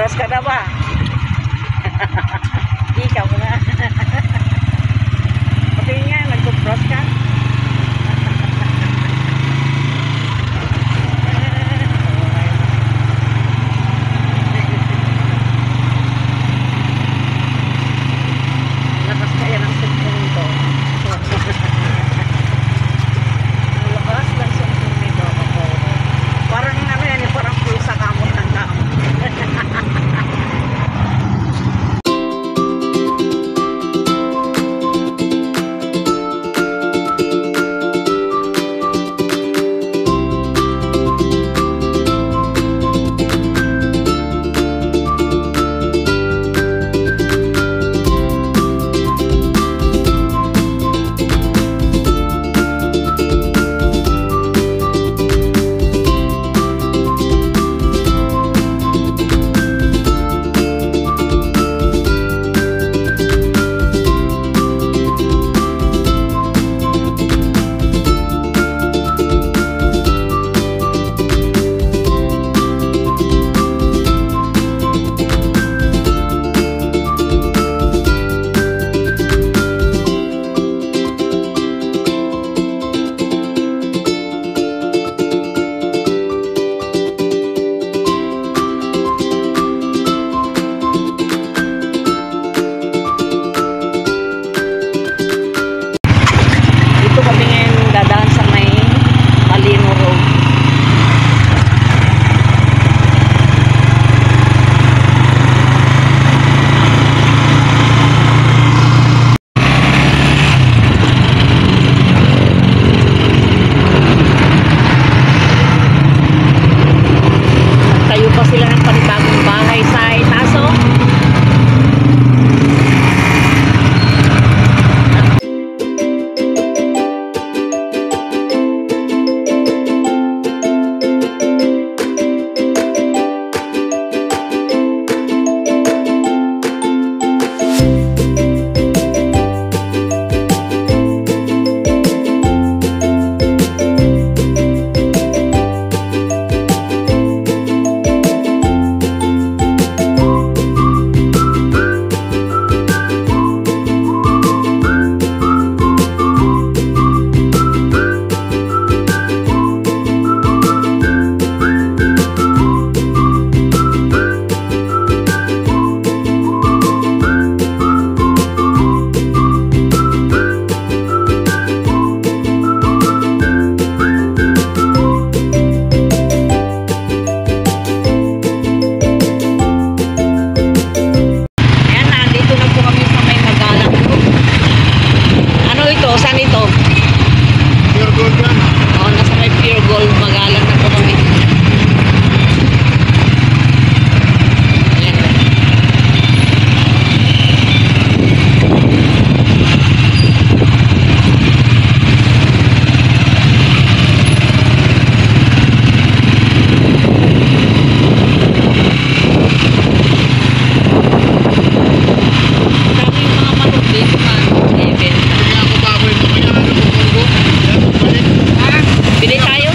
Mag-cross ka na ba? Ikaw na. Patingin nga, nag-cross ka? Lakas kaya ng cellphone nito. Lakas ng cellphone nito. Parang ano yan, parang pusa kamot ng kamot. Bili tayo?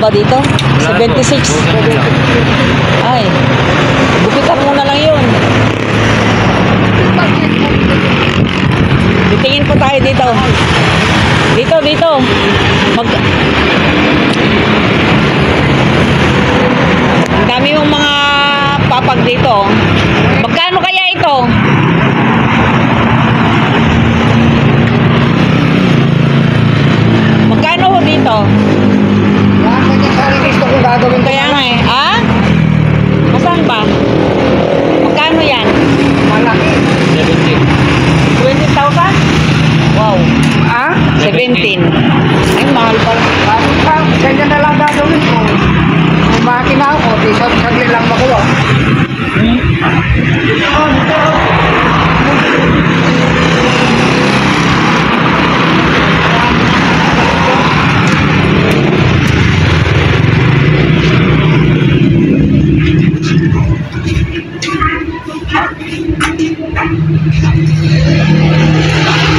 ba dito? 76. Ay, gupitan mo na lang yun. Titingin po tayo dito. Dito. Ang dami mong mga papag dito. Magkano kaya ito? Magkano ho dito? Kaya nga eh. Ah? Masaan ba? Magkano yan? Malaki. 20,000? Wow. Ah? 17. Ay, mahal pala. Ganyan na lang gagawin ko. Kung makina ako, di saglit lang makuha.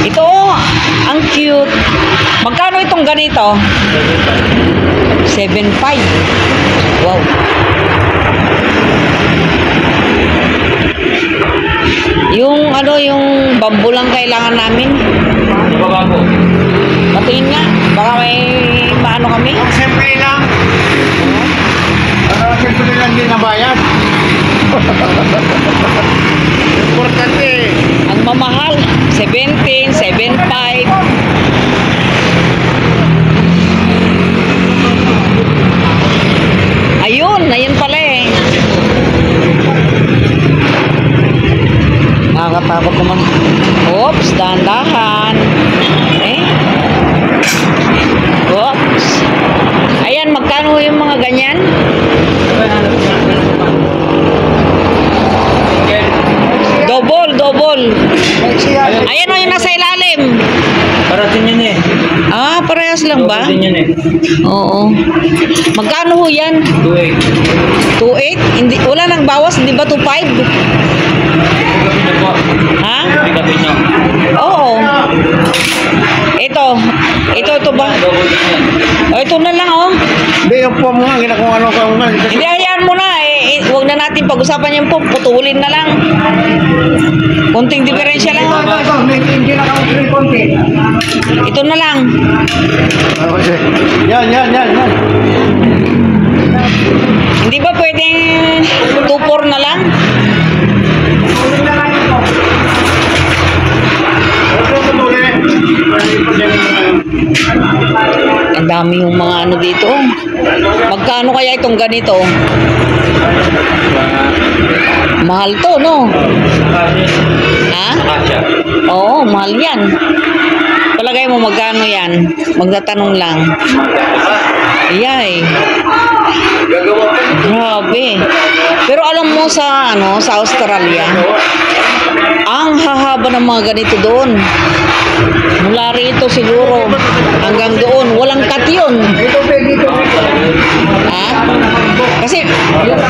Ito, ang cute. Magkano itong ganito? 7.5. Wow. Yung bambu lang kailangan namin. Patingin nga. Baka may maano kami. Ang simple lang. Simple lang din na bayad. Importante. Ang mamahal, 17, 7.5. Ayun pala eh. Nakakatakot naman. Oops, dahan-dahan. Eh? Oops. Ayan, magkano yung mga ganyan? Double. Ayan o, yung nasa ilalim. Parating yun eh. Ah, parehas lang ba? Parating yun eh. Oo. Magkano ho yan? 2.8. 2.8? Hindi, wala nang bawas, hindi ba 2.5? Ha? Pick-up nyo. Oo. Ito ba? Double din yan. O, ito na lang oh. Hindi, yung po mo nga, kung ano ka mo. Hindi, hayaan mo na eh. Huwag na natin pag-usapan yung putulin na lang. Kunting diferensya lang oh. Hindi na kami free konti. Ito na lang. Yan. Hindi ba pwedeng 2.4 na lang? Ang dami yung mga ano dito. Magkano kaya itong ganito? Mahal to, no? Ha? Akasya. Oo, mahal yan. Palagay mo magkano yan? Magtatanong lang. Iyay. Grabe. Pero alam mo sa Australia, ang hahaba ng mga ganito doon. Mula rito siguro hanggang doon, walang cut yun. Ha? Kasi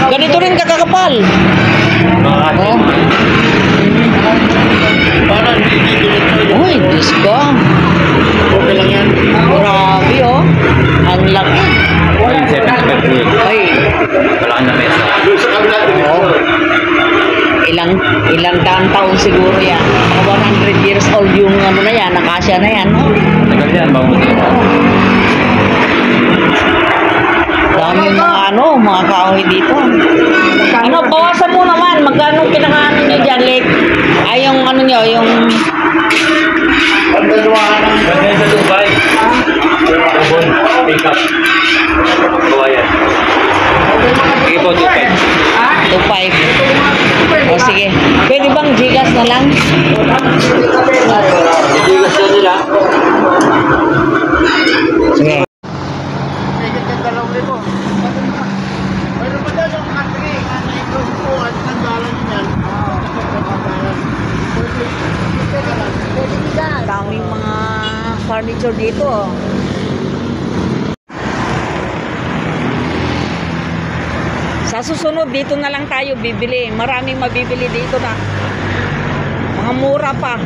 ganito rin kakakapal. Oh. Uy, Diyos ko. Okay lang yan. Grabe oh. Ang laki. Ay, 75 Ay, Wala na mesa. Doon sa kabila. ilang taon siguro yan. Mga 100 years old yung ano na yan, nakasya na yan, no? Tagal yan, bago dito. Dami yung mga kahoy dito. Ano, bawasan mo naman. Magkano pinakaano nyo dyan, Lek? Ay, yung ano nyo, yung... Ganda sa Dubai. Double. Pick-up. Gawa yan. Sige po, 2.5. 2.5. O, sige. Pwede bang Gcash na lang? Gigas na nila. Sige. Daming mga furniture dito. Oh. Sa susunod, dito na lang tayo bibili. Maraming mabibili dito na. Mga mura pa.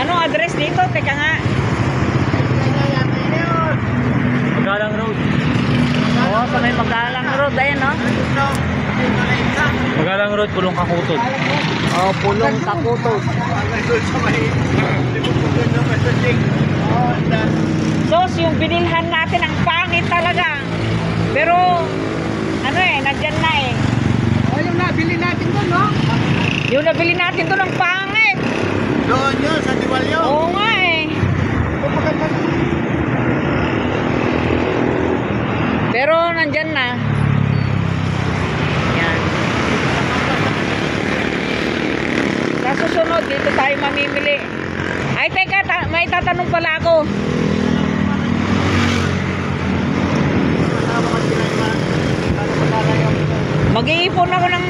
Ano kakutod. Oh, pulong kakutod. Sos, yung binilhan natin ang pangit talaga. Pero, ano nandyan na O, yung nabili natin doon, no? Yung nabili natin doon ang pangit. Doon yun, sa Diwalyo. Oo nga Pero, nandyan na. Yan. Sa susunod, dito tayo mamimili. Ay, teka, may tatanong pala ako. Mag-iipon ako ng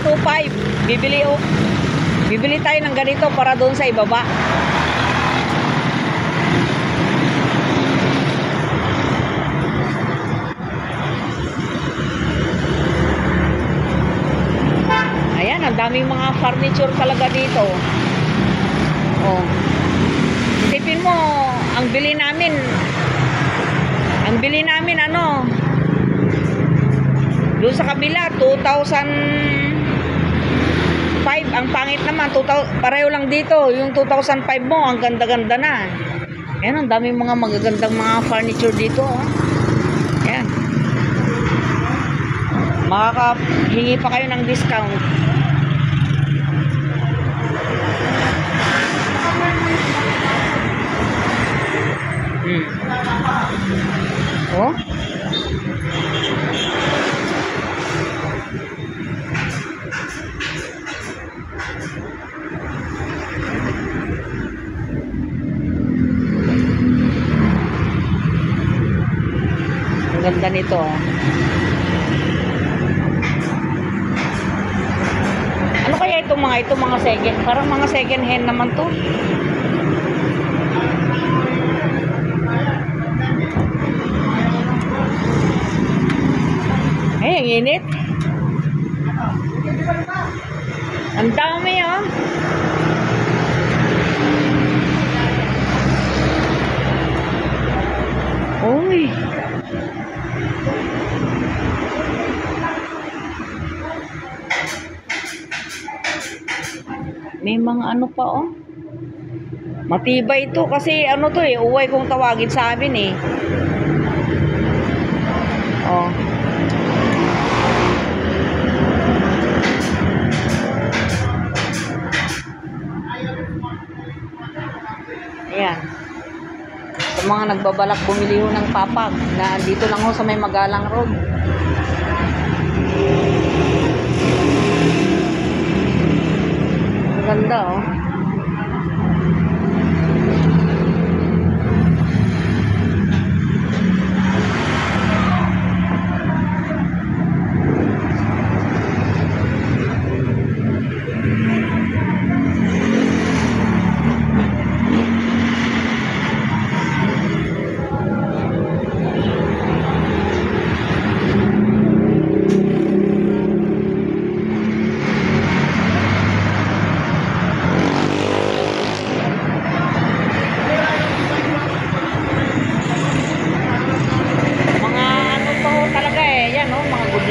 2.5. Bibili tayo ng ganito para doon sa ibaba. Ayan, ang daming mga furniture talaga dito. Oh. Isipin mo, ang bili namin doon sa kabila 2005, ang pangit naman 2000, pareho lang dito. Yung 2005 mo, ang ganda-ganda na. Ayan, ang daming mga magagandang mga furniture dito. Ayan, makakahingi pa kayo ng discount. Oh, ang ganda nito. Ano kaya itong mga second? Parang mga second hand naman to. Eh, ang init. Ang dami, oh. Uy. May mga ano pa, oh. Matibay ito kasi ano to uway kung tawagin sa amin Oh. Ayan. Sa mga nagbabalak bumili ho ng papag na dito lang ho sa may Magalang Road. Ang ganda, oh.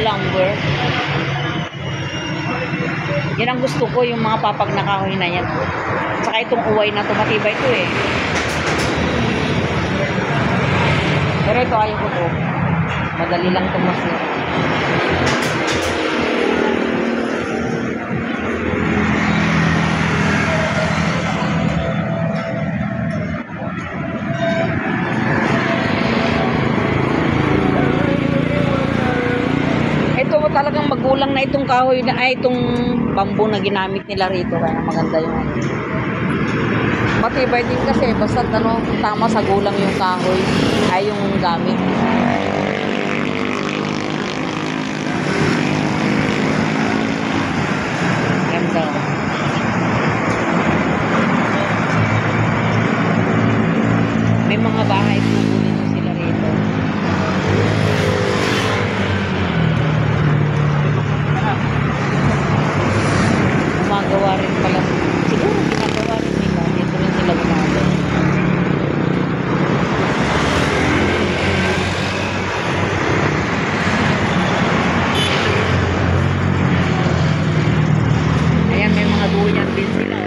Lumber. Yan ang gusto ko, yung mga papag na kahoy na yan. Saka itong uway na to, matibay ito Pero ito ayaw ko to. Madali lang ito masira. Talagang magulang na itong kahoy na itong bamboo na ginamit nila rito, kaya maganda yung matibay din kasi basta tama sa gulang yung kahoy ay yung gamit. Ganda. May mga bahay po dito sila rito. Gumagawa rin pala. Siguro ginagawa rin nila. Dito rin sila gumagawa. Duyan din sila.